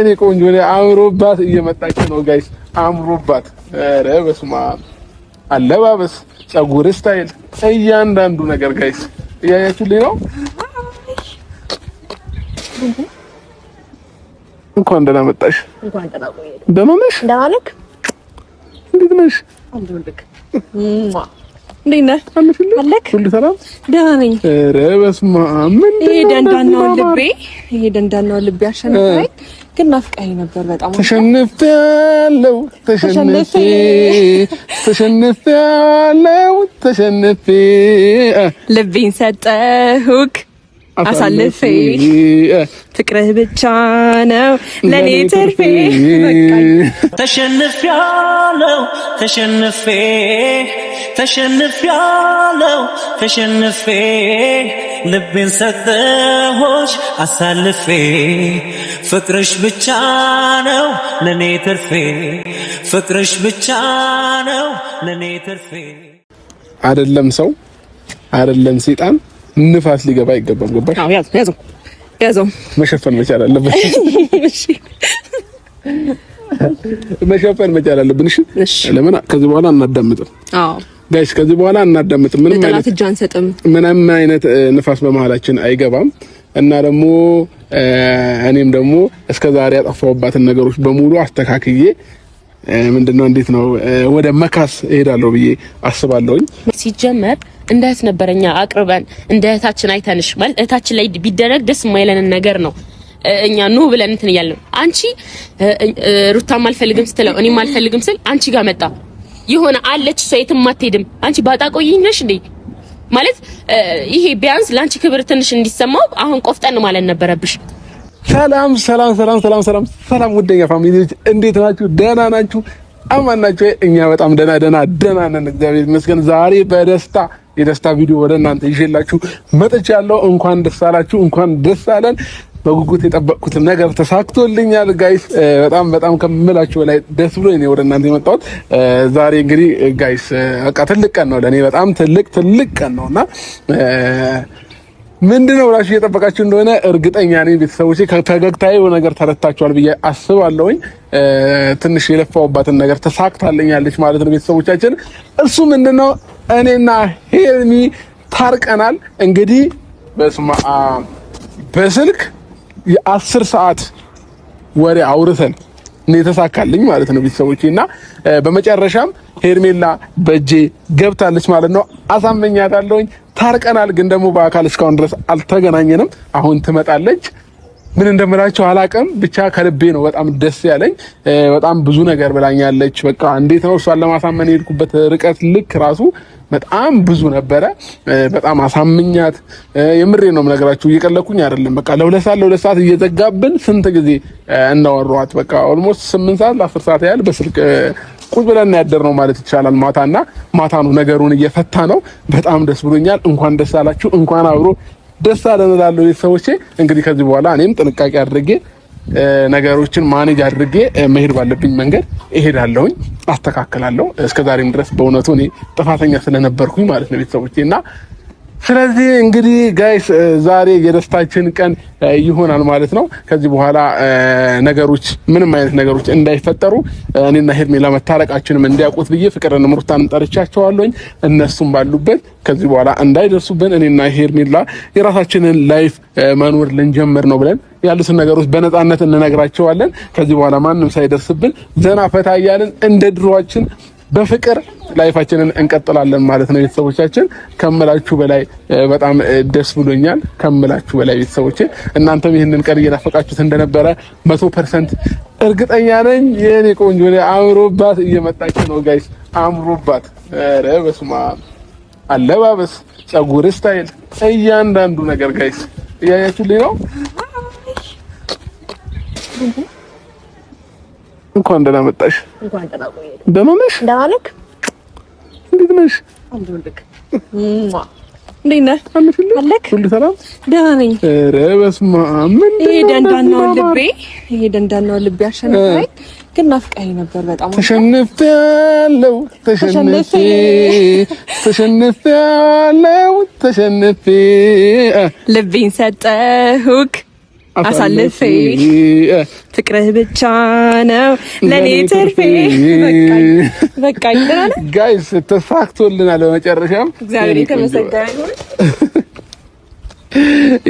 እኔ ቆንጆ ነኝ አምሮባት እየመጣች ነው ጋይስ አምሮባት ኧረ በስመ አብ አለባበስ ፀጉር ስታይል እያንዳንዱ ነገር ጋይስ እያያችሁልኝ ነው እንኳን ደህና መጣሽ እንኳን ደህና ቆየህ ደህና ነሽ ደህና ነህ እንዴት ነሽ እንዴት ነህ አለክ ሁሉ ሰላም ደህና ነኝ ኧረ በስመ አብ ይሄ ደንዳናው ልቤ አሸነፈኝ ግን ናፍቀኸኝ ነበር በጣም ተሸንፌ ልቤን ሰጠሁክ አሳልፌ ፍቅርህ ብቻ ነው ለኔ ትርፌ ተሸንፌ ልቤን ሰጠሁሽ አሳልፌ ፍቅርሽ ብቻ ነው ለኔ ትርፌ ፍቅርሽ ብቻ ነው ለኔ ትርፌ አይደለም ሰው አይደለም ሰይጣን ንፋስ ሊገባ አይገባም ገባሽ አዎ ያዘው መሸፈን መቻል አለበት እሺ መሸፈን መቻል አለብን እሺ ለምን ከዚህ በኋላ እናዳምጥም አዎ ጋይስ ከዚህ በኋላ እናዳምጥም ምንም አይነት ንፋስ በመሃላችን አይገባም እና ደግሞ እኔም ደግሞ እስከዛሬ ያጠፋውባትን ነገሮች በሙሉ አስተካክዬ ምንድነው እንዴት ነው ወደ መካስ እሄዳለሁ ብዬ አስባለሁኝ ሲጀመር እንደ እህት ነበረኛ አቅርበን እንደ እህታችን አይተንሽ ማለት እህታችን ላይ ቢደረግ ደስ የማይለንን ነገር ነው እኛ ነው ብለን እንትን እያልን አንቺ ሩታም አልፈልግም ስትለው እኔም አልፈልግም ስል አንቺ ጋር መጣ ይሆነ አለች ሰው የትም አትሄድም አንቺ ባጣቆይኝ ነሽ እንዴ ማለት ይሄ ቢያንስ ላንቺ ክብር ትንሽ እንዲሰማው አሁን ቆፍጠን ማለት ነበረብሽ ሰላም ውደኛ ፋሚሊዎች እንዴት ናችሁ ደህና ናችሁ አማን ናችሁ እኛ በጣም ደህና ነን እግዚአብሔር ይመስገን ዛሬ የደስታ ቪዲዮ ወደ እናንተ ይዤላችሁ መጥቻለሁ እንኳን ደስ አላችሁ እንኳን ደስ አለን በጉጉት የጠበቅኩት ነገር ተሳክቶልኛል ጋይስ በጣም ከምላችሁ በላይ ደስ ብሎኝ ነው ወደ እናንተ የመጣሁት ዛሬ እንግዲህ ጋይስ በቃ ትልቅ ቀን ነው ለኔ በጣም ትልቅ ቀን ነውና ምንድነው ብላችሁ እየጠበቃችሁ እንደሆነ እርግጠኛ ነኝ ቤተሰቦቼ ከፈገግታዬ ነገር ተረታችኋል ብዬ አስባለሁኝ ትንሽ የለፋውባትን ነገር ተሳክታለኛለች ማለት ነው ቤተሰቦቻችን እሱ ምንድነው እኔና ሄርሚ ታርቀናል እንግዲህ በስልክ የ10 ሰዓት ወሬ አውርተን ነው የተሳካልኝ ማለት ነው ቤተሰቦቼና በመጨረሻም ሄርሜላ በእጄ ገብታለች ማለት ነው አሳመኛታለሁኝ ታርቀናል ግን ደግሞ በአካል እስካሁን ድረስ አልተገናኘንም አሁን ትመጣለች ምን እንደምላችሁ አላቀም ብቻ ከልቤ ነው በጣም ደስ ያለኝ በጣም ብዙ ነገር ብላኛለች በቃ እንዴት ነው እሷን ለማሳመን የሄድኩበት ርቀት ልክ ራሱ በጣም ብዙ ነበረ በጣም አሳምኛት የምሬ ነው የምነግራችሁ እየቀለኩኝ አይደለም በቃ ለሁለት ሰዓት እየዘጋብን ስንት ጊዜ እናወራኋት በቃ ኦልሞስት 8 ሰዓት ለ10 ሰዓት ያህል በስልክ ቁጭ ብለን ያደርነው ማለት ይቻላል ማታ ነው ነገሩን እየፈታ ነው በጣም ደስ ብሎኛል እንኳን ደስ አላችሁ እንኳን አብሮ ደስ አለን እላለሁ ቤተሰቦቼ እንግዲህ ከዚህ በኋላ እኔም ጥንቃቄ አድርጌ ነገሮችን ማኔጅ አድርጌ መሄድ ባለብኝ መንገድ እሄዳለሁኝ አስተካክላለሁ እስከዛሬም ድረስ በእውነቱ እኔ ጥፋተኛ ስለነበርኩኝ ማለት ነው ቤተሰቦቼና ስለዚህ እንግዲህ ጋይስ ዛሬ የደስታችን ቀን ይሆናል ማለት ነው ከዚህ በኋላ ነገሮች ምንም አይነት ነገሮች እንዳይፈጠሩ እኔና ሄርሜላ መታረቃችንም እንዲያውቁት ብዬ ፍቅርን ምሩታን ጠርቻቸዋለሁኝ እነሱም ባሉበት ከዚህ በኋላ እንዳይደርሱብን እኔና ሄርሜላ የራሳችንን ላይፍ መኖር ልንጀምር ነው ብለን ያሉትን ነገሮች በነፃነት እንነግራቸዋለን ከዚህ በኋላ ማንም ሳይደርስብን ዘና ፈታ እያልን እንደ ድሮአችን በፍቅር ላይፋችንን እንቀጥላለን ማለት ነው ቤተሰቦቻችን ከመላችሁ በላይ በጣም ደስ ብሎኛል ከመላችሁ በላይ ቤተሰቦቼ እናንተም ይሄንን ቀን እየናፈቃችሁት እንደነበረ 100% እርግጠኛ ነኝ የኔ ቆንጆ ነኝ አምሮባት እየመጣች ነው ጋይስ አምሮባት ኧረ በስመ አብ አለባበስ ፀጉር ስታይል እያንዳንዱ ነገር ጋይስ እያያችሁልኝ ነው እንኳን ደህና መጣሽ እንኳን ደህና ቆየህ ደህና ነሽ እንዴት ነሽ እንዴት ነህ አለክ ሁሉ ሰላም ደህና ነኝ ኧረ በስመ አብ ይሄ ደንዳናው ልቤ አሸነፈኝ ግን ናፍቀኸኝ ነበር በጣም ተሸንፌ ልቤን ሰጠሁክ አሳልፌ ፍቅርህ ብቻ ነው ለኔ ትርፌ። በቃኝ ጋይስ ተሳክቶልናል በመጨረሻም እግዚአብሔር የተመሰገነ ይሁን።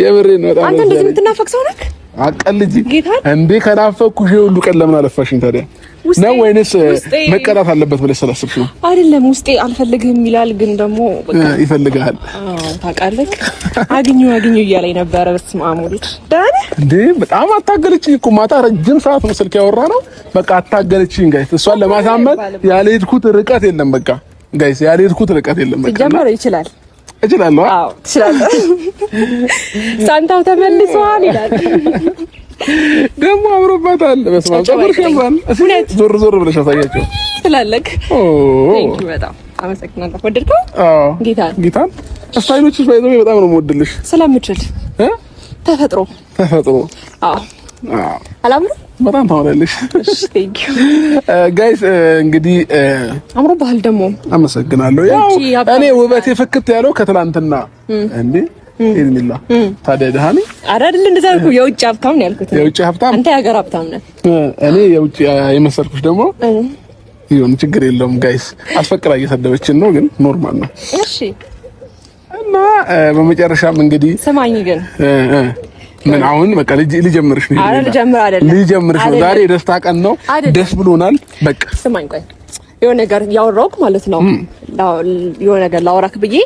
የምሬን ነው። አንተ እንደዚህ የምትናፈቅ ሰው ነህ? አቀልጂ እንዴ ከናፈኩሽ ሁሉ ቀን ለምን አለፋሽኝ ታዲያ? ነው ወይንስ መቀራት አለበት ብለሽ ስላሰብሽ ነው? አይደለም ውስጤ አልፈልግህም ይላል፣ ግን ደግሞ በቃ ይፈልጋል። ታውቃለህ አግኙ እያለኝ ነበረ። በስመ አብ ወልድ ዳነ እንዴ በጣም አታገለችኝ እኮ ማታ ረጅም ሰዓት ነው ስልክ ያወራ ነው። በቃ አታገለችኝ ጋይስ። እሷን ለማሳመን ያልሄድኩት ርቀት የለም። በቃ ጋይስ ያልሄድኩት ርቀት የለም። በቃ ጀመረ ይችላል እችላለሁ። አዎ ትችላለህ። ሳንታው ተመልሷል ይላል ደግሞ አምሮባታል። በስመ አብ ጸጉር ሸምራል። ዞር ብለሽ አሳያቸው ትላለክ። ቴንክ ዩ በጣም አመሰግናለሁ። ወደድከው? አዎ ጌታን ስታይሎችሽ ባይዘው በጣም ነው የምወድልሽ። ስለምችል ተፈጥሮ አዎ አላምነው በጣም ታወራለሽ። እሺ ቴንክ ዩ ጋይስ። እንግዲህ አምሮባል ደግሞ አመሰግናለሁ። ያው እኔ ውበቴ ፍክት ያለው ከትላንትና እንዴ ሄርሜላ ታዲያ ደሃኒ አይደል? እንደዛ አልኩ። የውጭ ሀብታም ነው ያልኩት። የውጭ ሀብታም አንተ የሀገር ሀብታም ነህ። እኔ የውጭ የመሰልኩሽ ደግሞ ይሁን ችግር የለውም ጋይስ። አስፈቅራ እየሰደበችን ነው ግን ኖርማል ነው። እሺ እና በመጨረሻም እንግዲህ ስማኝ ግን ምን አሁን በቃ ልጀምርሽ ነው? አረ ልጀምርሽ ነው። ዛሬ ደስታ ቀን ነው። ደስ ብሎናል። በቃ ስማኝ ቆይ የሆነ ነገር ያወራሁት ማለት ነው። የሆነ ነገር ላወራክ ብዬ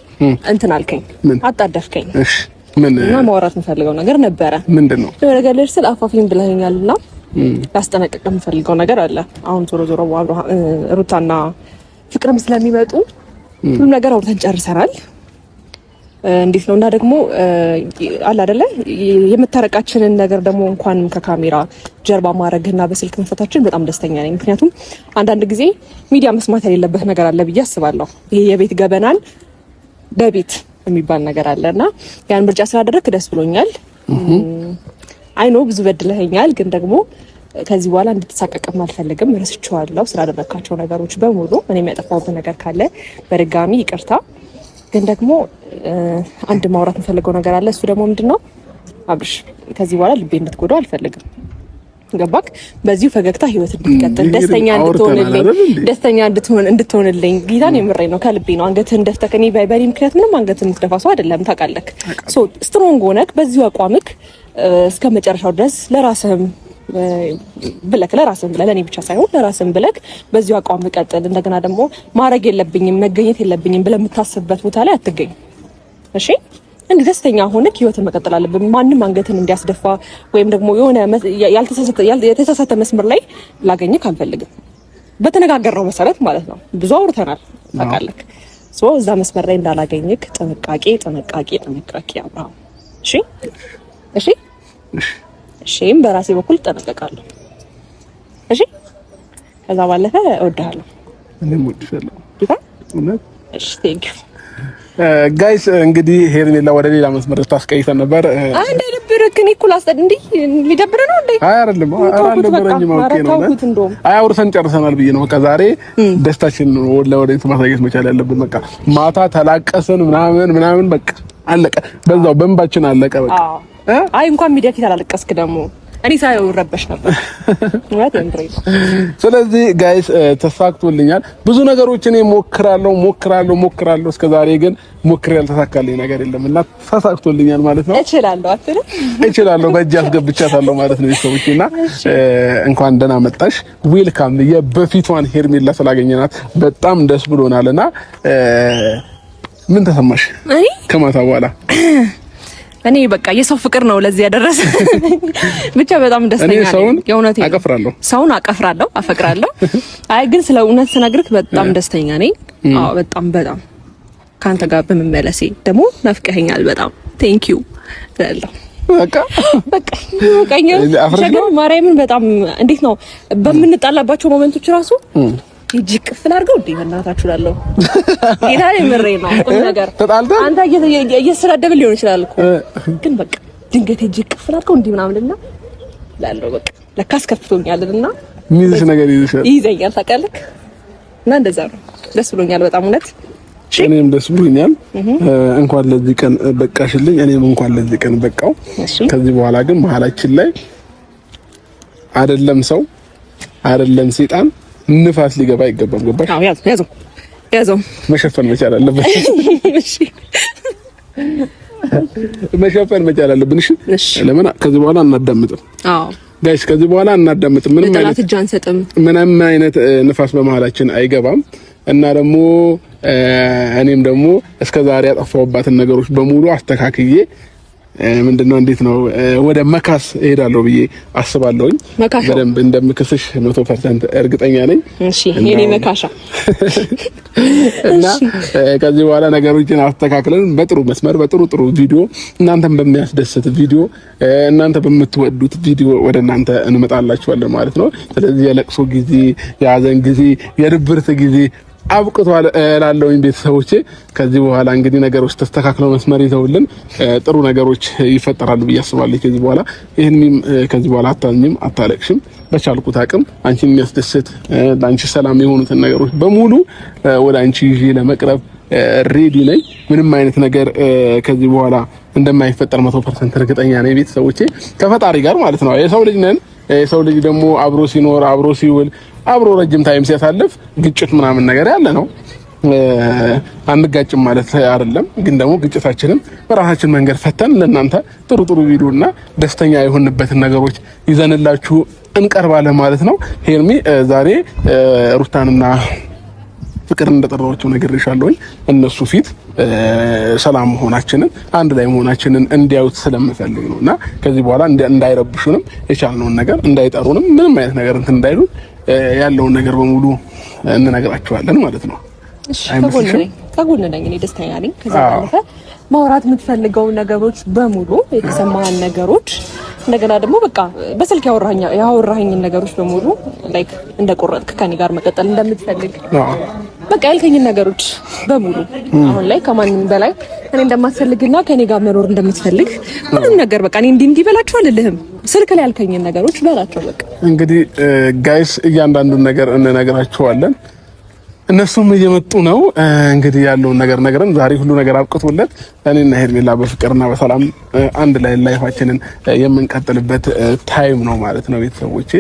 እንትን አልከኝ፣ አጣደፍከኝ። እሺ ምን እና ማውራት የምፈልገው ነገር ነበረ። ምንድነው? የሆነ ነገር ልስል አፋፊን ብለኸኛልና ላስጠነቅቅ የምፈልገው ነገር አለ። አሁን ዞሮ ሩታና ፍቅርም ስለሚመጡ ሁሉም ነገር አውርተን ጨርሰናል። እንዴት ነው እና ደግሞ አለ አይደለ የምታረቃችንን ነገር ደግሞ እንኳን ከካሜራ ጀርባ ማድረግና በስልክ መፈታችን በጣም ደስተኛ ነኝ። ምክንያቱም አንዳንድ ጊዜ ሚዲያ መስማት የሌለበት ነገር አለ ብዬ አስባለሁ። ይሄ የቤት ገበናን በቤት የሚባል ነገር አለና ያን ምርጫ ስላደረክ ደስ ብሎኛል። አይኖ ብዙ በድለኸኛል፣ ግን ደግሞ ከዚህ በኋላ እንድትሳቀቅም አልፈልግም። ረስቼዋለሁ ስላደረካቸው ነገሮች በሙሉ። እኔ የሚያጠፋውበት ነገር ካለ በድጋሚ ይቅርታ። ግን ደግሞ አንድ ማውራት የምፈልገው ነገር አለ። እሱ ደግሞ ምንድነው አብርሽ፣ ከዚህ በኋላ ልቤ እንድትጎዳው አልፈልግም። ገባክ? በዚሁ ፈገግታ ህይወት እንድትቀጥል ደስተኛ እንድትሆንልኝ ጌታን የምሬ ነው፣ ከልቤ ነው። አንገትህን ደፍተህ ከኔ በኔ ምክንያት ምንም አንገትህን የምትደፋ ሰው አይደለም፣ ታውቃለህ። ሶ ስትሮንግ ሆነክ በዚሁ አቋምክ እስከ መጨረሻው ድረስ ለራስህም ብለክ ለኔ ብቻ ሳይሆን ለራስህም ብለክ በዚሁ አቋም ቀጥል። እንደገና ደግሞ ማድረግ የለብኝም መገኘት የለብኝም ብለህ የምታስብበት ቦታ ላይ አትገኝ። እሺ እንዴ ደስተኛ ሆነክ ህይወትን መቀጠል አለብን። ማንም አንገትን እንዲያስደፋ ወይም ደግሞ የሆነ የተሳሳተ መስመር ላይ ላገኘክ አልፈልግም። በተነጋገርነው መሰረት ማለት ነው። ብዙ አውርተናል ታውቃለህ። ሶ እዛ መስመር ላይ እንዳላገኘክ ጥንቃቄ አብርሃም። እሺ እሺም በራሴ በኩል እጠነቀቃለሁ። እሺ ከዛ ባለፈ እወድሃለሁ። እኔም እወድሻለሁ። እሺ ቴንክ ዩ ጋይስ። እንግዲህ ሄርሜላ ወደ ሌላ መስመር ታስቀይተን ነበር። አንዴ ልብርክ እኔ እኮ ላስጠድ እንዴ ሊደብር ነው እንዴ? አይ አይደለም አልነበረኝም። ኦኬ ነው። አይ አውርተን ጨርሰናል ብዬ ነው። በቃ ዛሬ ደስታችን ወደ ማሳየት መቻል ያለብን። በቃ ማታ ተላቀስን ምናምን በቃ አለቀ። በዛው በእንባችን አለቀ በቃ። አይ እንኳን ሚዲያ ፊት አላለቀስክ ደግሞ እኔ ሳይው ረበሽ ነበር ማለት እንድሬ። ስለዚህ ጋይስ ተሳክቶልኛል። ብዙ ነገሮችን ሞክራለሁ እስከዛሬ ግን ሞክሬ ያልተሳካልኝ ነገር የለምና ተሳክቶልኛል ማለት ነው። እችላለሁ በእጅ አስገብቻታለሁ ማለት ነው። ሰዎችና እንኳን ደህና መጣሽ ዌልካም። የበፊቷን ሄርሜላ ስላገኘናት በጣም ደስ ብሎናልና ምን ተሰማሽ ከማታ በኋላ? እኔ በቃ የሰው ፍቅር ነው ለዚህ ያደረሰ። ብቻ በጣም ደስተኛ ነኝ። የእውነቴ ሰውን አቀፍራለሁ፣ አፈቅራለሁ። አይ ግን ስለ እውነት ስነግርህ በጣም ደስተኛ ነኝ። አዎ በጣም ካንተ ጋር በመመለሴ ደግሞ ናፍቀኸኛል በጣም ቴንክ ዩ እላለሁ። በቃ ማርያምን በጣም እንዴት ነው በምንጣላባቸው ሞመንቶች ራሱ እጅ ቅፍል አድርገው እንዴ በእናታችሁ ላለው ጌታ የምሬ ነው። ቁም ነገር አንተ እየሰራደብን ሊሆን ይችላል እኮ ግን በቃ ድንገት እጅ ቅፍል አድርገው እንዴ ምናምንና ላለው በቃ ለካስ ከፍቶኛልና ሚዝሽ ነገር ይዘኛል ታውቃለህ። እና እንደዛ ነው። ደስ ብሎኛል በጣም እውነት። እኔም ደስ ብሎኛል። እንኳን ለዚህ ቀን በቃሽልኝ፣ እኔም እንኳን ለዚህ ቀን በቃው። ከዚህ በኋላ ግን መሀላችን ላይ አይደለም ሰው አይደለም ሰይጣን ንፋስ ሊገባ አይገባም። ገባሽ? አዎ ያዘው መሸፈን መቻል አለበት። እሺ መሸፈን መቻል አለብን። እሺ ለምን ከዚህ በኋላ እናዳምጥም? አዎ ጋይስ ከዚህ በኋላ እናዳምጥም። ምንም አይነት ንፋስ በመሀላችን አይገባም። እና ደግሞ እኔም ደግሞ እስከዛሬ ያጠፋሁባትን ነገሮች በሙሉ አስተካክዬ ምንድነው እንዴት ነው ወደ መካስ እሄዳለሁ ብዬ አስባለሁኝ። በደንብ እንደምክስሽ 100% እርግጠኛ ነኝ። እሺ የኔ መካሻ እና ከዚህ በኋላ ነገሮችን አስተካክለን በጥሩ መስመር በጥሩ ቪዲዮ እናንተን በሚያስደስት ቪዲዮ እናንተ በምትወዱት ቪዲዮ ወደ እናንተ እንመጣላችኋለን ማለት ነው። ስለዚህ የለቅሶ ጊዜ፣ የሀዘን ጊዜ፣ የድብርት ጊዜ አብቅቷል እላለሁኝ ቤተሰቦቼ። ከዚህ በኋላ እንግዲህ ነገሮች ተስተካክለው መስመር ይዘውልን ጥሩ ነገሮች ይፈጠራሉ ብዬ አስባለሁ። ከዚህ በኋላ ከዚህ በኋላ አታዝኝም፣ አታለቅሽም። በቻልኩት አቅም አንቺን የሚያስደስት ለአንቺ ሰላም የሆኑትን ነገሮች በሙሉ ወደ አንቺ ይዤ ለመቅረብ ሬዲ ነኝ። ምንም አይነት ነገር ከዚህ በኋላ እንደማይፈጠር 100% እርግጠኛ ነኝ ቤተሰቦቼ፣ ከፈጣሪ ጋር ማለት ነው። የሰው ልጅ ነን። የሰው ልጅ ደግሞ አብሮ ሲኖር አብሮ ሲውል አብሮ ረጅም ታይም ሲያሳልፍ ግጭት ምናምን ነገር ያለ ነው። አንጋጭም ማለት አይደለም፣ ግን ደግሞ ግጭታችንን በራሳችን መንገድ ፈተን ለእናንተ ጥሩ ቪዲዮና ደስተኛ የሆንበትን ነገሮች ይዘንላችሁ እንቀርባለን ማለት ነው። ሄርሚ ዛሬ ሩታንና ፍቅር እንደጠራኋቸው ነግሬሻለሁኝ። እነሱ ፊት ሰላም መሆናችንን አንድ ላይ መሆናችንን እንዲያዩት ስለምፈልግ ነውና ከዚህ በኋላ እንዳይረብሹንም የቻልነውን ነገር እንዳይጠሩንም ምንም አይነት ነገር እንትን እንዳይሉ ያለውን ነገር በሙሉ እንነግራቸዋለን ማለት ነው። እሺ ከጎን ነኝ እኔ ደስተኛ ነኝ። ከዛ ባለፈ ማውራት የምትፈልገው ነገሮች በሙሉ የተሰማህን ነገሮች እንደገና ደግሞ በቃ በስልክ ያወራኸኝ ነገሮች በሙሉ ላይክ እንደቆረጥክ ከኔ ጋር መቀጠል እንደምትፈልግ በቃ ያልከኝ ነገሮች በሙሉ አሁን ላይ ከማንም በላይ እኔ እንደማትፈልግና ከኔ ጋር መኖር እንደምትፈልግ ምንም ነገር በቃ እኔ እንዲህ በላቸው አልልህም። ስልክ ላይ ያልከኝ ነገሮች በላቸው በቃ። እንግዲህ ጋይስ እያንዳንዱን ነገር እንነግራቸዋለን። እነሱም እየመጡ ነው። እንግዲህ ያለውን ነገር ነግረን ዛሬ ሁሉ ነገር አብቅቶለት እኔና ሄርሜላ በፍቅርና በሰላም አንድ ላይ ላይፋችንን የምንቀጥልበት ታይም ነው ማለት ነው ቤተሰቦቼ።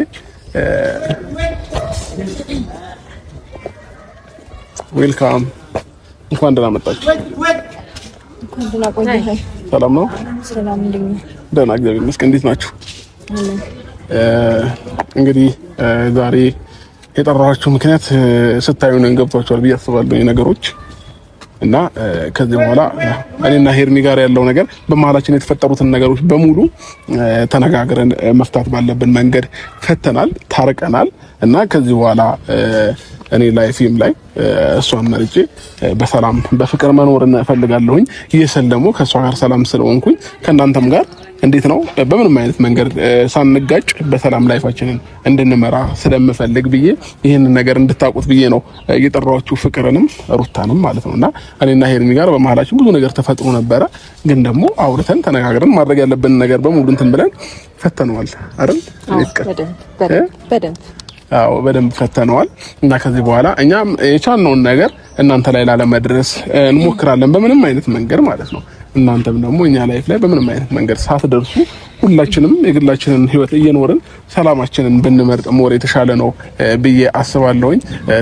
ዌልካም፣ እንኳን ደህና መጣችሁ። ሰላም ነው? ሰላም እንደምን? ደህና እግዚአብሔር ይመስገን። እንዴት ናችሁ? እንግዲህ ዛሬ የጠራኋችሁ ምክንያት ስታዩ ነው ገብቷችኋል ብዬ አስባለሁ ነገሮች እና ከዚህ በኋላ እኔና ሄርሚ ጋር ያለው ነገር በመሀላችን የተፈጠሩትን ነገሮች በሙሉ ተነጋግረን መፍታት ባለብን መንገድ ፈተናል፣ ታርቀናል እና ከዚህ በኋላ እኔ ላይፌም ላይ እሷን መርጬ በሰላም በፍቅር መኖር እፈልጋለሁኝ። ይህ ስል ደግሞ ከእሷ ጋር ሰላም ስለሆንኩኝ ከእናንተም ጋር እንዴት ነው በምንም አይነት መንገድ ሳንጋጭ በሰላም ላይፋችንን እንድንመራ ስለምፈልግ ብዬ ይህንን ነገር እንድታውቁት ብዬ ነው የጠራኋችሁ፣ ፍቅርንም ሩታንም ማለት ነውና እኔና ሄርሚ ጋር በመሀላችን ብዙ ነገር ተፈጥሮ ነበረ። ግን ደግሞ አውርተን ተነጋግረን ማድረግ ያለብን ነገር በሙሉ እንትን ብለን ፈተነዋል አይደል? በደንብ ፈተነዋል እና ከዚህ በኋላ እኛም የቻልነውን ነገር እናንተ ላይ ላለመድረስ እንሞክራለን በምንም አይነት መንገድ ማለት ነው። እናንተም ደግሞ እኛ ላይፍ ላይ በምንም አይነት መንገድ ሳትደርሱ ሁላችንም የግላችንን ህይወት እየኖርን ሰላማችንን ብንመርጥ ሞር የተሻለ ነው ብዬ አስባለሁኝ።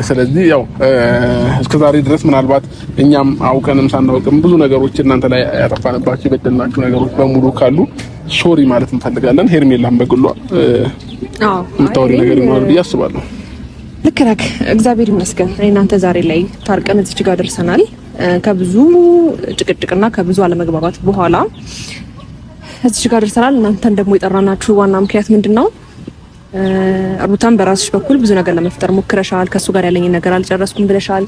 ስለዚህ ያው እስከዛሬ ድረስ ምናልባት እኛም አውቀንም ሳናውቅም ብዙ ነገሮች እናንተ ላይ ያጠፋንባችሁ የበደልናችሁ ነገሮች በሙሉ ካሉ ሶሪ ማለት እንፈልጋለን። ሄርሜላም በግሏ የምታወሪው ነገር ይኖራል ብዬ አስባለሁ። ልክ ነህ። እግዚአብሔር ይመስገን እናንተ ዛሬ ላይ ታርቀን እዚህ ጋር ደርሰናል። ከብዙ ጭቅጭቅና ከብዙ አለመግባባት በኋላ እዚህ ጋር ደርሰናል። እናንተን ደግሞ የጠራናችሁ ዋና ምክንያት ምንድነው? ሩታን በራስሽ በኩል ብዙ ነገር ለመፍጠር ሞክረሻል። ከሱ ጋር ያለኝ ነገር አልጨረስኩም ብለሻል።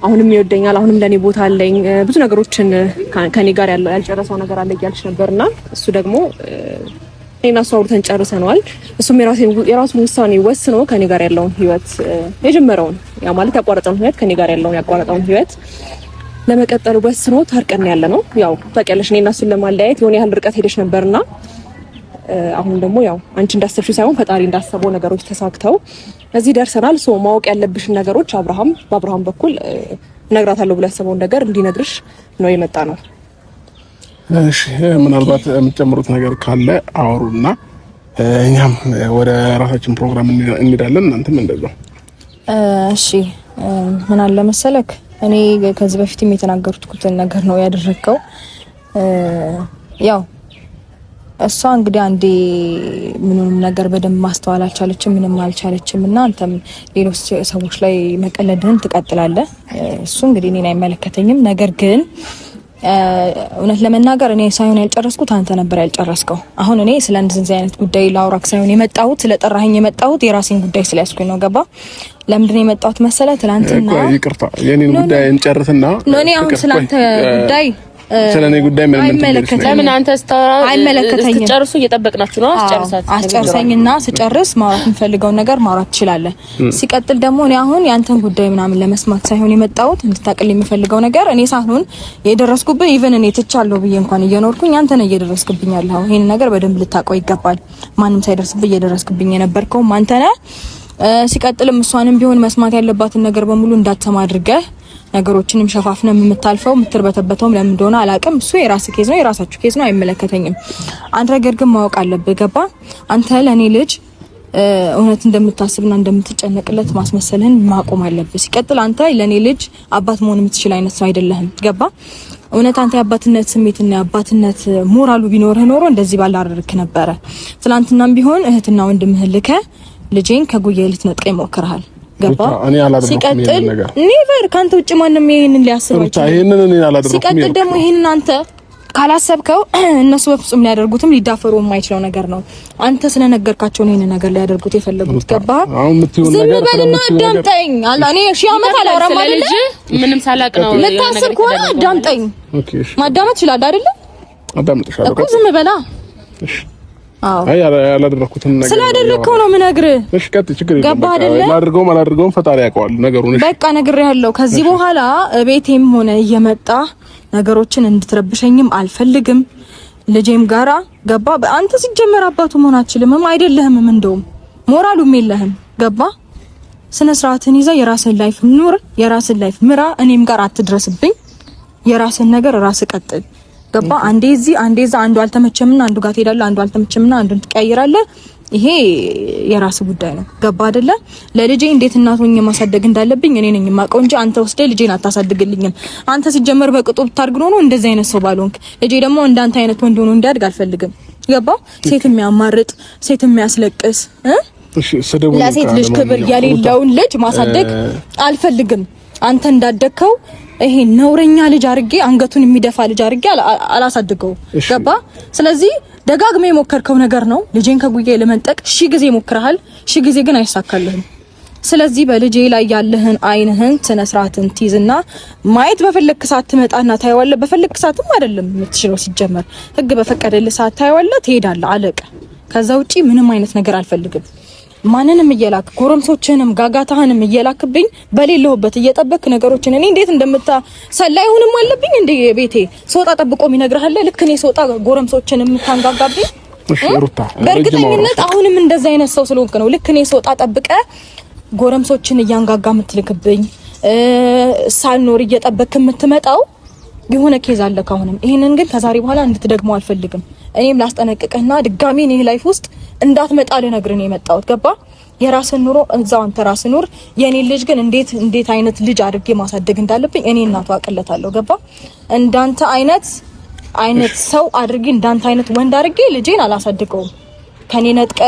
አሁንም ይወደኛል፣ አሁንም ለኔ ቦታ አለኝ፣ ብዙ ነገሮችን ከኔ ጋር ያልጨረሰው ነገር አለ እያልሽ ነበርና እሱ ደግሞ እኔና እሱ አውርተን ጨርሰናል። እሱም የራሱን ውሳኔ ወስኖ ከኔ ጋር ያለውን ህይወት የጀመረውን ያ ማለት ያቋረጠውን ህይወት ከኔ ጋር ያለውን ያቋረጠውን ህይወት ለመቀጠል ወስኖ ታርቀን ያለ ነው። ያው ታውቂያለሽ እኔና እሱን ለማለያየት የሆነ ያህል ርቀት ሄደሽ ነበርና አሁን ደግሞ ያው አንቺ እንዳሰብሽው ሳይሆን ፈጣሪ እንዳሰበው ነገሮች ተሳክተው እዚህ ደርሰናል። ማወቅ ያለብሽን ነገሮች በአብርሃም በኩል ነግራታለሁ ብሎ ያሰበውን ነገር እንዲነግርሽ ነው የመጣ ነው። እሺ ምናልባት የምትጨምሩት ነገር ካለ አወሩና እኛም ወደ ራሳችን ፕሮግራም እንሄዳለን። እናንተም እንደዛው። እሺ ምን አለ መሰለክ እኔ ከዚህ በፊትም የተናገርኩት ነገር ነው ያደረከው። ያው እሷ እንግዲህ አንዴ ምንም ነገር በደንብ ማስተዋል አልቻለችም፣ ምንም አልቻለችም እና አንተም ሌሎች ሰዎች ላይ መቀለድህን ትቀጥላለህ። እሱ እንግዲህ እኔን አይመለከተኝም። ነገር ግን እውነት ለመናገር እኔ ሳይሆን ያልጨረስኩት አንተ ነበር ያልጨረስከው። አሁን እኔ ስለ እንደዚህ አይነት ጉዳይ ላውራክ ሳይሆን የመጣሁት ስለጠራኸኝ የመጣሁት የራሴን ጉዳይ ስለያዝኩኝ ነው። ገባ? ለምንድን ነው የመጣሁት መሰለህ? ትናንትና ይቅርታ የኔን ጉዳይ እንጨርስና እኔ አሁን ስላንተ ጉዳይ ስለኔ ጉዳይ ምን አይመለከተኝም። ለምን አንተ አይመለከተኝም? ጨርሱ እየጠበቅናችሁ ነው። አስጨርሰኝና ስጨርስ ማውራት የምፈልገው ነገር ማውራት ትችላለህ። ሲቀጥል ደግሞ እኔ አሁን ያንተን ጉዳይ ምናምን ለመስማት ሳይሆን የመጣሁት እንድታቅልኝ የምፈልገው ነገር እኔ ሳይሆን የደረስኩብህ ኢቭን እኔ ትቻለሁ ብዬ እንኳን እየኖርኩኝ አንተ ነህ እየደረስክብኝ ያለኸው። ይሄን ነገር በደንብ ልታውቀው ይገባል። ማንም ሳይደርስብህ እየደረስክብኝ የነበርከው አንተ ነህ። ሲቀጥልም እሷንም ቢሆን መስማት ያለባትን ነገር በሙሉ እንዳትሰማ አድርገህ ነገሮችንም ሸፋፍነህ የምታልፈው የምትርበተበተውም ለምን እንደሆነ አላውቅም። እሱ የራስ ኬዝ ነው፣ የራሳችሁ ኬዝ ነው፣ አይመለከተኝም። አንድ ነገር ግን ማወቅ አለብህ። ገባ? አንተ ለኔ ልጅ እውነት እንደምታስብና እንደምትጨነቅለት ማስመሰልህን ማቆም አለብህ። ሲቀጥል አንተ ለኔ ልጅ አባት መሆን የምትችል አይነት ሰው አይደለህም። ገባ? እውነት አንተ የአባትነት ስሜትና የአባትነት ሞራሉ ቢኖርህ ኖሮ እንደዚህ ባላደረክ ነበረ። ትናንትናም ቢሆን እህትና ወንድምህን ልከህ ልጄን ከጉያ ልትነጥቀኝ ሞክረሃል። ገባ? ሲቀጥል ኔቨር ካንተ ውጭ ማንንም ይሄንን ሊያስብ አይችልም። ሲቀጥል ደግሞ ይሄንን አንተ ካላሰብከው እነሱ በፍጹም ሊያደርጉትም ሊዳፈሩ የማይችለው ነገር ነው። አንተ ስለነገርካቸው ነው ይሄንን ነገር ሊያደርጉት የፈለጉት። ገባ? ዝም በልና አዳምጠኝ። እኔ ሺህ ዓመት አላወራም አይደል? ምንም ሳላቅ ነው ልታስብ ከሆነ አዳምጠኝ። ማዳመጥ ይችላል አይደል? አዳምጥሻለሁ እኮ ዝም በላ። እሺ አይ ያላደረኩትን ነገር ስላደረከው ነው የምነግርህ። እሺ ቀጥ ችግር የለም። አላደርገውም ፈጣሪ ያውቀዋል ነገሩን። እሺ በቃ ነግሬሃለሁ። ከዚህ በኋላ ቤቴም ሆነ እየመጣ ነገሮችን እንድትረብሸኝም አልፈልግም። ልጄም ጋራ ገባ? አንተ ሲጀመር አባቱ መሆን አትችልም አይደለህም። እንደውም ሞራሉም የለህም። ገባ? ስነ ስርዓትን ይዘህ የራስን ላይፍ ኑር፣ የራስን ላይፍ ምራ። እኔም ጋር አትድረስብኝ። የራስን ነገር ራስ ቀጥል። ገባ? አንዴ እዚህ አንዴ እዛ፣ አንዱ አልተመቸምና አንዱ ጋር ትሄዳለህ፣ አንዱ አልተመቸምና አንዱን ትቀያይራለህ። ይሄ የራስ ጉዳይ ነው። ገባ አይደለ? ለልጄ እንዴት እናት ሆኜ ማሳደግ እንዳለብኝ እኔ ነኝ የማውቀው እንጂ አንተ ወስደህ ልጄን አታሳድግልኝም። አንተ ሲጀመር በቅጡ ብታድግ ነው እንደዚህ አይነት ሰው ባልሆንክ። ልጄ ደግሞ እንዳንተ አይነት ወንድ ሆኖ እንዲያድግ አልፈልግም። ገባ? ሴት የሚያማርጥ ሴት የሚያስለቅስ ለሴት ልጅ ክብር የሌለውን ልጅ ማሳደግ አልፈልግም። አንተ እንዳደግከው ይሄ ነውረኛ ልጅ አርጌ አንገቱን የሚደፋ ልጅ አርጌ አላሳድገው። ገባ? ስለዚህ ደጋግሜ የሞከርከው ነገር ነው። ልጄን ከጉያ ለመንጠቅ ሺህ ጊዜ ሞክረሃል፣ ሺህ ጊዜ ግን አይሳካልህም። ስለዚህ በልጄ ላይ ያለህን አይንህን ስነ ስርዓትን ትይዝና ማየት በፈለክ ሰዓት ትመጣና ታየዋለህ። በፈለክ ሰዓትም አይደለም የምትችለው ሲጀመር ህግ በፈቀደልህ ሰዓት ታየዋለህ፣ ትሄዳለህ፣ አለቀ። ከዛ ውጪ ምንም አይነት ነገር አልፈልግም። ማንንም እየላክ ጎረምሶችንም ጋጋታህንም እየላክብኝ በሌለሁበት እየጠበክ ነገሮችን እኔ እንዴት ሰላይ ሆንም አለብኝ እንደ ቤቴ ሶጣ ጠብቆ የሚነግርሃል። ልክ እኔ ሶጣ ጎረምሶችንም የምታንጋጋብኝ በእርግጠኝነት አሁንም እንደዛ አይነት ሰው ስለሆንክ ነው። ልክ እኔ ሶጣ ጠብቀ ጎረምሶችን እያንጋጋ የምትልክብኝ ሳልኖር እየጠበክ የምትመጣው የሆነ ኬዝ አለ ካሁንም። ይሄንን ግን ከዛሬ በኋላ እንድትደግመው አልፈልግም። እኔም ላስጠነቅቅህና ድጋሚ እኔ ላይፍ ውስጥ እንዳትመጣ ልነግርህ ነው የመጣሁት። ገባ? የራስን ኑሮ እዛው አንተ ራስ ኑር። የኔ ልጅ ግን እንዴት አይነት ልጅ አድርጌ ማሳደግ እንዳለብኝ እኔ እናቱ አቀለታለሁ። ገባ? እንዳንተ አይነት ሰው አድርጌ እንዳንተ አይነት ወንድ አድርጌ ልጄን አላሳድገውም። ከኔ ነጥቀ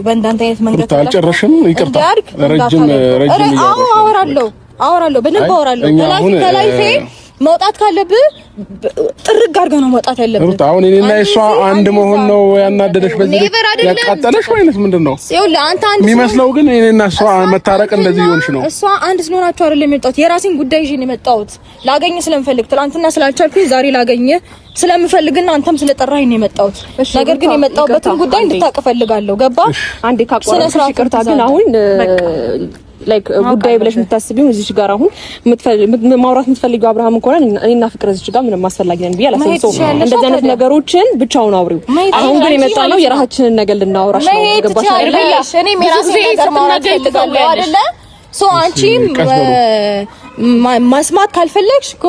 በእንዳንተ አይነት መንገድ አልጨረሽም። ይቅርታ ረጅም አወራለሁ በደንብ አወራለሁ። ከላይፌ መውጣት ካለብህ ጥርግ አድርገህ ነው መውጣት ያለብህ። አሁን እኔና እሷ አንድ መሆን ነው ያናደደሽ? በዚህ ያቃጠለሽ ወይስ ምንድነው? ይኸውልህ አንተ አንድ የሚመስለው ግን እኔና እሷ መታረቅ እንደዚህ ይሆንሽ ነው። እሷ አንድ ስለሆናችሁ አይደለም የመጣሁት። የራሴን ጉዳይ ይዤ ነው የመጣሁት። ላገኝ ስለምፈልግ ትናንትና ስላልቻልኩኝ ዛሬ ላገኝ ስለምፈልግና አንተም ስለጠራኸኝ ነው የመጣሁት። ነገር ግን የመጣሁበትን ጉዳይ እንድታውቅ እፈልጋለሁ። ገባ? አንዴ ካቋረጥሽ ይቅርታ። ግን አሁን ላይክ ጉዳይ ብለሽ የምታስቢው እዚህ ጋር አሁን ማውራት የምትፈልጊው አብርሃም ከሆነ እኔና ፍቅር እዚህ ጋር ምንም አስፈላጊ ነን ብዬ አላሰብኩም። እንደዚህ አይነት ነገሮችን ብቻውን አውሪው። አሁን ግን የመጣ ነው የራሳችንን ነገር ልናወራሽ ነው። ገባሽ አይደል? እኔ የራሴን ነገር ማውራት ፈልጋለሁ አይደለ? ሶ አንቺም መስማት ካልፈለግሽ እኮ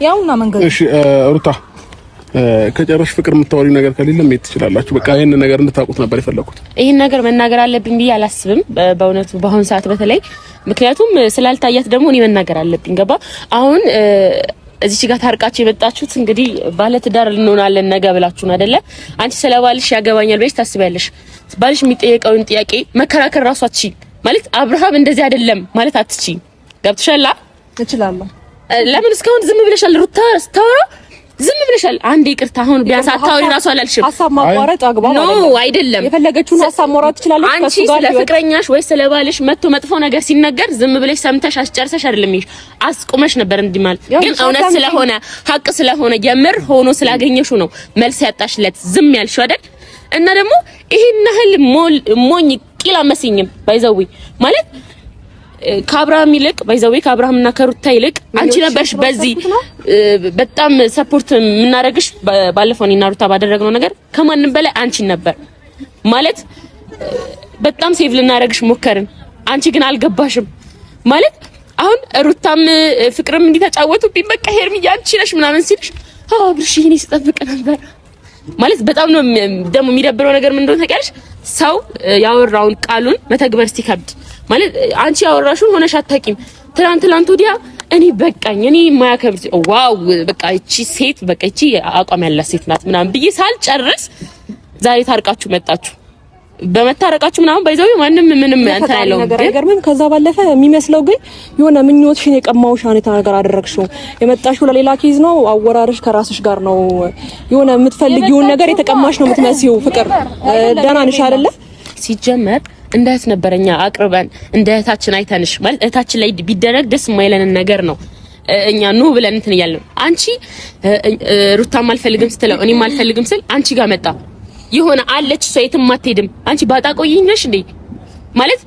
ያውና መንገድ። እሺ ሩታ ከጨረሽ ፍቅር የምታወሪው ነገር ከሌለ መሄድ ትችላላችሁ። በቃ ይሄን ነገር እንድታውቁት ነበር የፈለኩት። ይሄን ነገር መናገር አለብኝ ብዬ አላስብም በእውነቱ በአሁን ሰዓት በተለይ ምክንያቱም ስላልታያት ደግሞ እኔ መናገር አለብኝ። ገባ አሁን እዚህ ጋር ታርቃችሁ የመጣችሁት እንግዲህ ባለ ትዳር እንሆናለን ነገ ብላችሁ ነው አይደለ? አንቺ ስለባልሽ ያገባኛል ብለሽ ታስቢያለሽ። ባልሽ የሚጠየቀውን ጥያቄ መከራከር ራሱ አትችይም ማለት አብርሃም እንደዚህ አይደለም ማለት አትችይም። ገብቶሻል? እችላለሁ። ለምን እስካሁን ዝም ብለሻል? ሩታ ስታወራ ዝም ብለሻል። አንዴ ይቅርታ አሁን ቢያንስ አታወሪ ራሱ አላልሽም። ሀሳብ ማቋረጥ አግባብ አይደለም። የፈለገችውን ሀሳብ ማውራት ትችላለች። አንቺ ስለ ፍቅረኛሽ ወይ ስለ ባልሽ መጥፎ ነገር ሲነገር ዝም ብለሽ ሰምተሽ አስጨርሰሽ አይደለም ይሄ አስቆመሽ ነበር እንዲህ ማለት ግን እውነት ስለሆነ ሀቅ ስለሆነ የምር ሆኖ ስላገኘሽው ነው መልስ ያጣሽለት ዝም ያልሽው አይደል? እና ደግሞ ይሄን ያህል ሞኝ ቂላ መስኝም ባይዘዊ ማለት ከአብርሃም ይልቅ ባይዘዌ ከአብርሃምና ከሩታ ይልቅ አንቺ ነበርሽ በዚህ በጣም ሰፖርት የምናደርግሽ። ባለፈው እኔና ሩታ ባደረግነው ነገር ከማንም በላይ አንቺን ነበር ማለት በጣም ሴቭ ልናደርግሽ ሞከርን። አንቺ ግን አልገባሽም ማለት አሁን ሩታም ፍቅርም እንዲተጫወቱብኝ በቃ ሄርሚያ አንቺ ነሽ ምናምን ሲልሽ አብርሽ ይሄን ሲጠብቅ ነበር ማለት በጣም ነው ደግሞ የሚደብረው ነገር ምን እንደሆነ ታውቂያለሽ? ሰው ያወራውን ቃሉን መተግበር ሲከብድ ማለት አንቺ ያወራሽውን ሆነሽ አታውቂም። ትላንት ወዲያ እኔ በቃኝ እኔ የማያከብር ዋው በቃ እቺ ሴት በቃ እቺ አቋም ያላት ሴት ናት ምናምን ብዬ ሳልጨርስ ዛሬ ታርቃችሁ መጣችሁ። በመታረቃችሁ ምናምን ባይዘው ማንም ምንም እንትን አይለው ግን ከዛ ባለፈ የሚመስለው ግን የሆነ ምኞትሽን የቀማውሽ አይነት ነገር አደረግሽው። የመጣሽው ለሌላ ኬዝ ነው። አወራርሽ ከራስሽ ጋር ነው። የሆነ የምትፈልጊውን ነገር የተቀማሽ ነው የምትመስይው። ፍቅር ደህና ነሽ አይደለ? ሲጀመር እንደ እህት ነበረኛ አቅርበን እንደ እህታችን አይተንሽ ማለት እህታችን ላይ ቢደረግ ደስ የማይለን ነገር ነው እኛ ኑ ብለን እንትን እያልን አንቺ ሩታም አልፈልግም ስትለው እኔም አልፈልግም ስል አንቺ ጋር መጣ የሆነ አለች እሷ የትም አትሄድም። አንቺ ባጣቆይኝ ነሽ እንዴ ማለት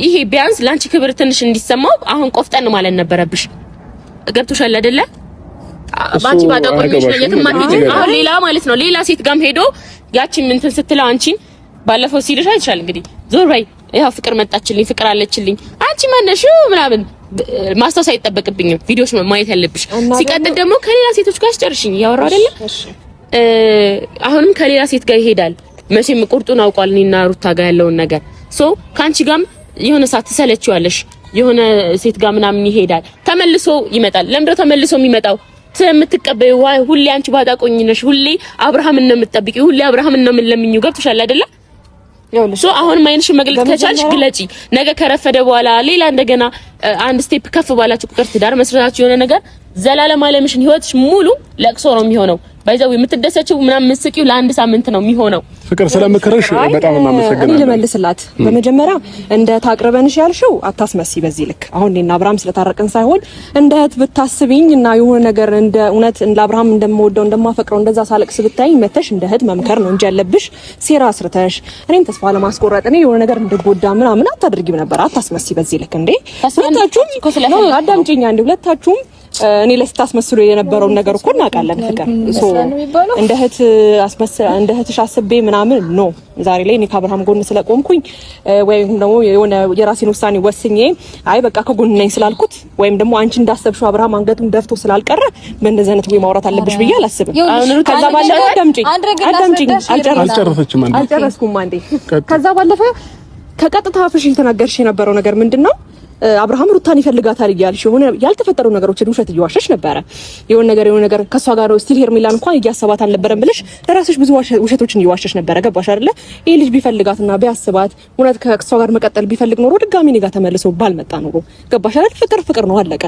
ይሄ ቢያንስ ላንቺ ክብር ትንሽ እንዲሰማው አሁን ቆፍጠን ማለት ነበረብሽ። ገብቶሻል አይደለ? ባንቺ ባጣቆይኝ ነሽ የትም አትሄድም። አሁን ሌላ ማለት ነው ሌላ ሴት ጋርም ሄዶ ያቺን እንትን ስትለው አንቺን ባለፈው ሲልሽ አይቻል እንግዲህ ዞር በይ ያው ፍቅር መጣችልኝ ፍቅር አለችልኝ አንቺ ማነሽ ምናምን ማስታወስ አይጠበቅብኝም። ቪዲዮሽ ማየት ያለብሽ። ሲቀጥል ደግሞ ከሌላ ሴቶች ጋር አስጨርሽኝ ያወራው አይደለ? አሁንም ከሌላ ሴት ጋር ይሄዳል። መቼም ቁርጡን አውቋል እኔና ሩታ ጋር ያለውን ነገር ሶ ካንቺ ጋርም የሆነ ሰዓት ትሰለችዋለሽ። የሆነ ሴት ጋር ምናምን ይሄዳል ተመልሶ ይመጣል። ለምንድነው ተመልሶ የሚመጣው? ስለምትቀበዩ ሁሌ አንቺ ባጣቆኝ ነሽ። ሁሌ አብርሃም ነው የምትጠብቂው። ሁሌ አብርሃም ነው የምንለምኚው። ገብቶሻል አይደለ? ሶ አሁን ማይንሽ መግለጽ ከቻልሽ ግለጪ። ነገ ከረፈደ በኋላ ሌላ እንደገና አንድ ስቴፕ ከፍ ባላችሁ ቁጥር ትዳር መስራታችሁ የሆነ ነገር ዘላለም አለምሽን ህይወትሽ ሙሉ ለቅሶ ነው የሚሆነው። ባይዘው የምትደሰችው ምናምን መስቂው ለአንድ ሳምንት ነው የሚሆነው። ፍቅር ስለምክርሽ በጣም እናመሰግናለን። እኔ ልመልስላት በመጀመሪያ እንደ ታቅርበንሽ ያልሽው አታስመሲ በዚህ ልክ። አሁን እኔና አብርሃም ስለታረቀን ሳይሆን እንደ እህት ብታስቢኝ እና የሆነ ነገር እንደ እውነት እንደ አብርሃም እንደምወደው እንደማፈቅረው እንደዛ ሳለቅስ ብታይ መተሽ እንደ እህት መምከር ነው እንጂ ያለብሽ ሴራ አስርተሽ እኔን ተስፋ ለማስቆረጥ እኔ የሆነ ነገር እንድጎዳ ምናምን አታድርጊም ነበር። አታስመሲ በዚህ ልክ እንዴ። ሁለታችሁም አዳምጪኝ አንዴ ሁለታችሁም እኔ ለስታስመስሉ የነበረውን ነገር እኮ እናውቃለን። ፍቅር እንደ እህትሽ አስቤ ምናምን ነው ዛሬ ላይ እኔ ከአብርሃም ጎን ስለቆምኩኝ ወይም ደግሞ የሆነ የራሴን ውሳኔ ወስኜ አይ በቃ ከጎን ነኝ ስላልኩት ወይም ደግሞ አንቺ እንዳሰብሽው አብርሃም አንገቱን ደፍቶ ስላልቀረ በእንደዚህ አይነት ወይ ማውራት አለብሽ ብዬ አላስብም። ከዛ ባለፈ አዳምጪኝ አልጨረስኩም አንዴ። ከዛ ባለፈ ከቀጥታ አፍሽ ተናገርሽ የነበረው ነገር ምንድነው? አብርሃም ሩታን ይፈልጋታል እያልሽ የሆነ ያልተፈጠሩ ነገሮችን ውሸት እየዋሸሽ ነበረ። የሆነ ነገር ከሷ ጋር ነው ስቲል ሄርሜላን እንኳን እያሰባት አልነበረም ብለሽ ለራስሽ ብዙ ውሸቶችን እየዋሸሽ ነበረ። ገባሽ አይደለ? ይሄ ልጅ ቢፈልጋትና ቢያስባት እውነት ከሷ ጋር መቀጠል ቢፈልግ ኖሮ ድጋሚ እኔ ጋር ተመልሶ ባልመጣ ኖሮ። ገባሽ አይደል? ፍቅር ነው አለቀ።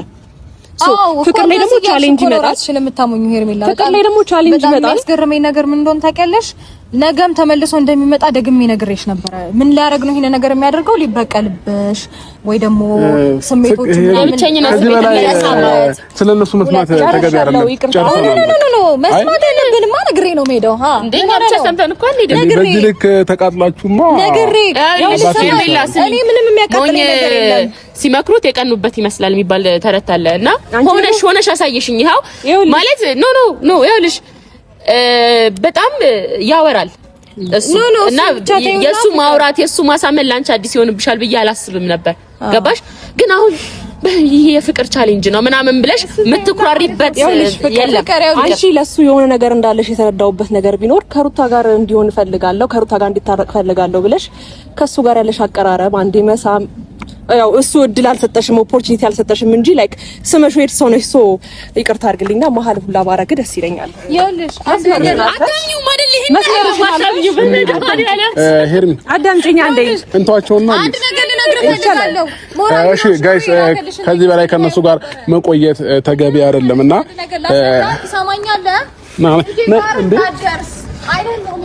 ፍቅር ላይ ደግሞ ቻሌንጅ ይመጣል። ስለምታሙኝ ሄርሜላ ፍቅር ላይ ደግሞ ቻሌንጅ ይመጣል። ያስገረመኝ ነገር ምን እንደሆነ ታውቂያለሽ? ነገም ተመልሶ እንደሚመጣ ደግሜ ነግሬሽ ነበረ። ምን ሊያደርግ ነው ይሄን ነገር የሚያደርገው? ሊበቀልብሽ ወይ ደግሞ ስሜቶቹ ስለነሱ መስማት ተገቢ አይደለም። ኖ መስማት የለብንማ ነግሬ ነው የምሄደው። እንደኛ ብቻ ሰምተን እኮ እንዴ በዚህ ልክ ተቃጥላችሁማ ነግሬ እኔ ምንም የሚያቃጥል ነገር የለም። ሲመክሩት የቀኑበት ይመስላል የሚባል ተረት አለ እና ሆነሽ አሳየሽኝ። ይኸው ማለት ኖ ይኸውልሽ በጣም ያወራል እሱ እና የሱ ማውራት የሱ ማሳመን ላንቺ አዲስ ይሆንብሻል ብዬ አላስብም ነበር። ገባሽ? ግን አሁን ይሄ የፍቅር ቻሌንጅ ነው ምናምን ብለሽ የምትኩራሪበት የለም። አንቺ ለሱ የሆነ ነገር እንዳለሽ የተረዳውበት ነገር ቢኖር ከሩታ ጋር እንዲሆን ፈልጋለሁ፣ ከሩታ ጋር እንዲታረቅ ፈልጋለሁ ብለሽ ከሱ ጋር ያለሽ አቀራረብ አንዴ መሳም ያው እሱ እድል አልሰጠሽም፣ ኦፖርቹኒቲ አልሰጠሽም እንጂ ላይክ ስመሽ ሄድ ሰው ነሽ። ሶ ይቅርታ አድርግልኝና መሀል ሁላ ባረግ ደስ ይለኛል። ይኸውልሽ አታኝው ማደል ይሄን ሄርሚ አዳምጪኝ አንዴ እንቷቸውና አንድ ነገር ልነግርህ ፈልጋለሁ። እሺ ጋይስ ከዚህ በላይ ከነሱ ጋር መቆየት ተገቢ አይደለምና ነገር ላሰራ ትሰማኛለህ? እንዴ አይደለም